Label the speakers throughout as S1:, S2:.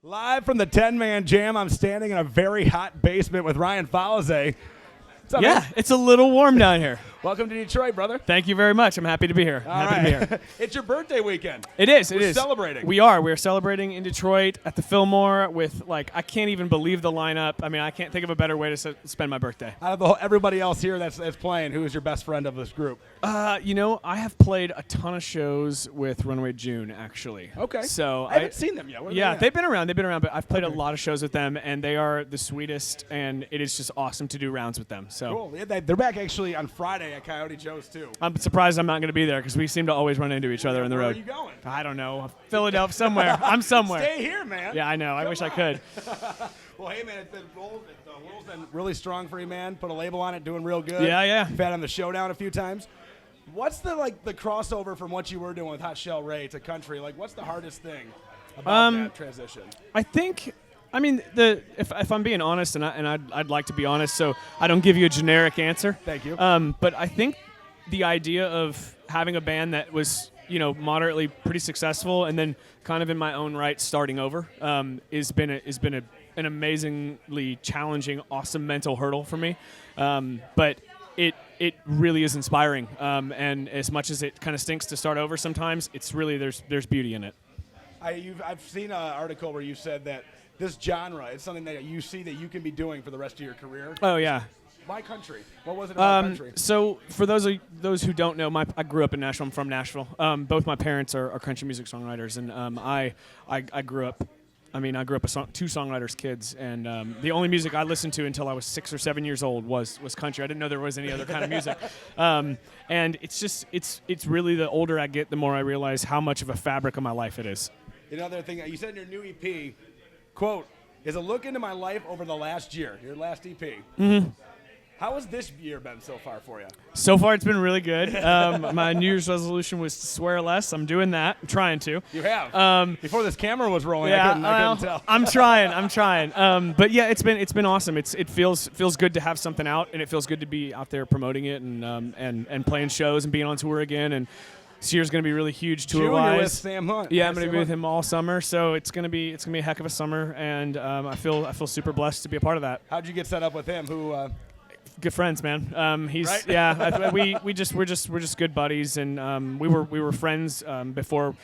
S1: Live from the 10-man jam, I'm standing in a very hot basement with Ryan Follese. What's up,
S2: Yeah,
S1: man?
S2: it's a little warm down here.
S1: Welcome to Detroit, brother.
S2: Thank you very much. I'm happy to be here.
S1: All
S2: happy
S1: right.
S2: to be here.
S1: It's your birthday weekend.
S2: It is.
S1: We're celebrating.
S2: We are. We're celebrating in Detroit at the Fillmore with, I can't even believe the lineup. I mean, I can't think of a better way to spend my birthday.
S1: Out of everybody else here that's playing, who is your best friend of this group?
S2: I have played a ton of shows with Runaway June, actually.
S1: Okay.
S2: So
S1: I haven't seen them yet.
S2: Yeah, they've been around, but I've played a lot of shows with them, and they are the sweetest, and it is just awesome to do rounds with them. So
S1: Cool. Yeah, they're back actually on Friday at Coyote Joe's, too.
S2: I'm surprised I'm not going to be there because we seem to always run into each other on the
S1: Where
S2: road.
S1: are you going?
S2: I don't know. Philadelphia, somewhere. I'm somewhere.
S1: Stay here, man.
S2: Yeah, I know. I wish I could.
S1: Well, hey, man, the roll's been really strong for you, man. Put a label on it, doing real good.
S2: Yeah.
S1: You've had on the Showdown a few times. What's the crossover from what you were doing with Hot Shell Ray to country? What's the hardest thing about that transition?
S2: I think, if I'm being honest, and I'd like to be honest, so I don't give you a generic answer.
S1: Thank you.
S2: But I think the idea of having a band that was, moderately pretty successful, and then kind of in my own right starting over, has been an amazingly challenging, awesome mental hurdle for me. But it really is inspiring. And as much as it kind of stinks to start over sometimes, it's really there's beauty in it.
S1: I've seen an article where you said that this genre is something that you see that you can be doing for the rest of your career.
S2: Oh yeah.
S1: Why country? What was it about country?
S2: So for those who don't know, I grew up in Nashville. I'm from Nashville. Both my parents are country music songwriters, and I grew up. I grew up two songwriters' kids, and the only music I listened to until I was 6 or 7 years old was country. I didn't know there was any other kind of music. And it's really, the older I get, the more I realize how much of a fabric of my life it is.
S1: Another thing you said in your new EP, quote, is a look into my life over the last year, your last EP.
S2: Mm-hmm.
S1: How has this year been so far for you?
S2: So far, it's been really good. My New Year's resolution was to swear less. I'm doing that. I'm trying to.
S1: You have. Before this camera was rolling,
S2: yeah,
S1: I couldn't tell.
S2: I'm trying. But yeah, it's been awesome. It feels good to have something out, and it feels good to be out there promoting it and playing shows and being on tour again. And this year's going to be really huge tour-wise.
S1: You're with Sam Hunt.
S2: Yeah, I'm going to be with him all summer, so it's going to be a heck of a summer, and I feel super blessed to be a part of that.
S1: How'd you get set up with him?
S2: Good friends, man. He's
S1: right?
S2: Yeah. we're just good buddies, and we were friends before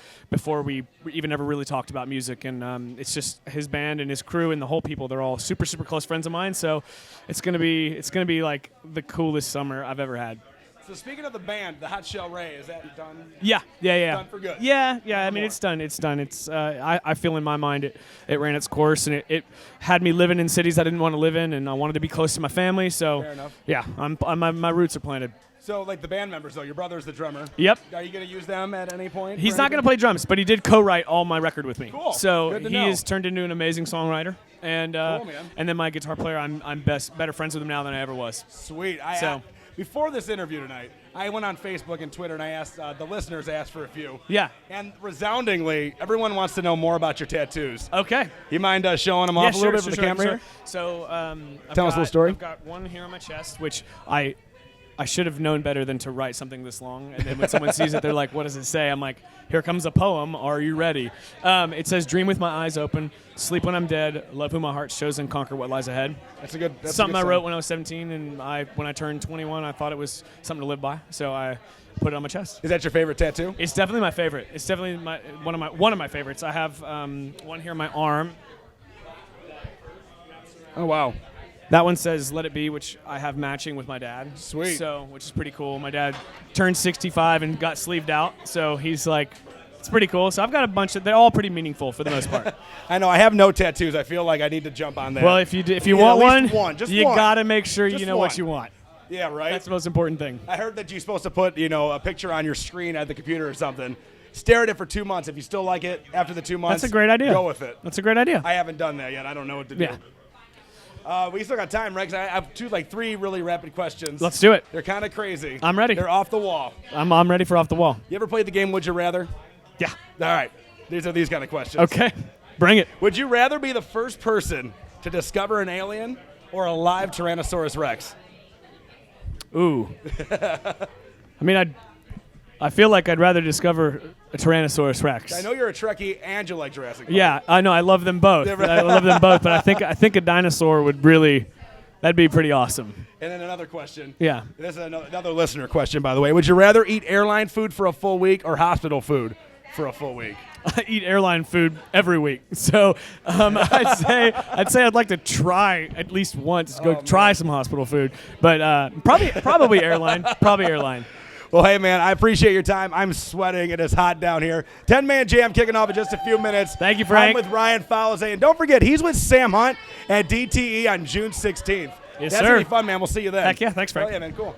S2: we even ever really talked about music. And it's just his band and his crew and the whole people. They're all super close friends of mine. So it's gonna be like the coolest summer I've ever had.
S1: So speaking of the band, the Hot Shell Ray, is that done?
S2: Yeah.
S1: Done for good.
S2: Yeah. I mean, it's done. It's I feel in my mind it ran its course, and it had me living in cities I didn't want to live in, and I wanted to be close to my family. So
S1: fair enough.
S2: Yeah, my roots are planted.
S1: So the band members though, your brother's the drummer.
S2: Yep.
S1: Are you going to use them at any point?
S2: He's not going to play drums, but he did co-write all my record with me.
S1: Cool.
S2: So
S1: Good to
S2: he
S1: know.
S2: has turned into an amazing songwriter, and
S1: Cool, man.
S2: and then my guitar player, I'm better friends with him now than I ever was.
S1: Sweet. Before this interview tonight, I went on Facebook and Twitter, and I asked the listeners asked for a few.
S2: Yeah.
S1: And resoundingly, everyone wants to know more about your tattoos.
S2: Okay.
S1: You mind showing them off a little bit for the camera here?
S2: So
S1: Tell us a little story.
S2: I've got one here on my chest, which I should have known better than to write something this long. And then when someone sees it, they're like, what does it say? I'm like, here comes a poem. Are you ready? It says, dream with my eyes open, sleep when I'm dead, love who my heart's chosen, conquer what lies ahead. That's something I wrote when I was 17, and when I turned 21, I thought it was something to live by. So I put it on my chest.
S1: Is that your favorite tattoo?
S2: It's definitely my favorite. It's definitely one of my favorites. I have one here on my arm.
S1: Oh, wow.
S2: That one says "Let It Be," which I have matching with my dad.
S1: Sweet.
S2: So, which is pretty cool. My dad turned 65 and got sleeved out, so he's like, it's pretty cool. So I've got a bunch of. They're all pretty meaningful for the most part.
S1: I know. I have no tattoos. I feel like I need to jump on that.
S2: Well, if you want
S1: one,
S2: you gotta make sure you know what you want.
S1: Yeah, right.
S2: That's the most important thing.
S1: I heard that you're supposed to put a picture on your screen at the computer or something. Stare at it for 2 months. If you still like it after the 2 months,
S2: that's a great idea.
S1: Go with it.
S2: That's a great idea.
S1: I haven't done that yet. I don't know what to do.
S2: Yeah.
S1: We still got time, Rex. I have three really rapid questions.
S2: Let's do it.
S1: They're kind of crazy.
S2: I'm ready.
S1: They're off the wall.
S2: I'm ready for off the wall.
S1: You ever played the game Would You Rather?
S2: Yeah.
S1: All right. These are these kind of questions.
S2: Okay. Bring it.
S1: Would you rather be the first person to discover an alien or a live Tyrannosaurus Rex?
S2: Ooh. I mean, I feel like I'd rather discover a Tyrannosaurus Rex.
S1: I know you're a Trekkie and you like Jurassic Park.
S2: Yeah, I know. I love them both. I love them both, but I think a dinosaur would really, that'd be pretty awesome.
S1: And then another question.
S2: Yeah.
S1: This is another listener question, by the way. Would you rather eat airline food for a full week or hospital food for a full week?
S2: I eat airline food every week, so I'd say I'd like to try at least once try some hospital food, but probably airline,
S1: Well, hey, man, I appreciate your time. I'm sweating. It is hot down here. 10-man jam kicking off in just a few minutes.
S2: Thank you, Frank.
S1: I'm with Ryan Follese. And don't forget, he's with Sam Hunt at DTE on June 16th.
S2: Yes,
S1: That's
S2: sir.
S1: going to be fun, man. We'll see you then.
S2: Heck yeah. Thanks, Frank.
S1: Oh, yeah, man. Cool.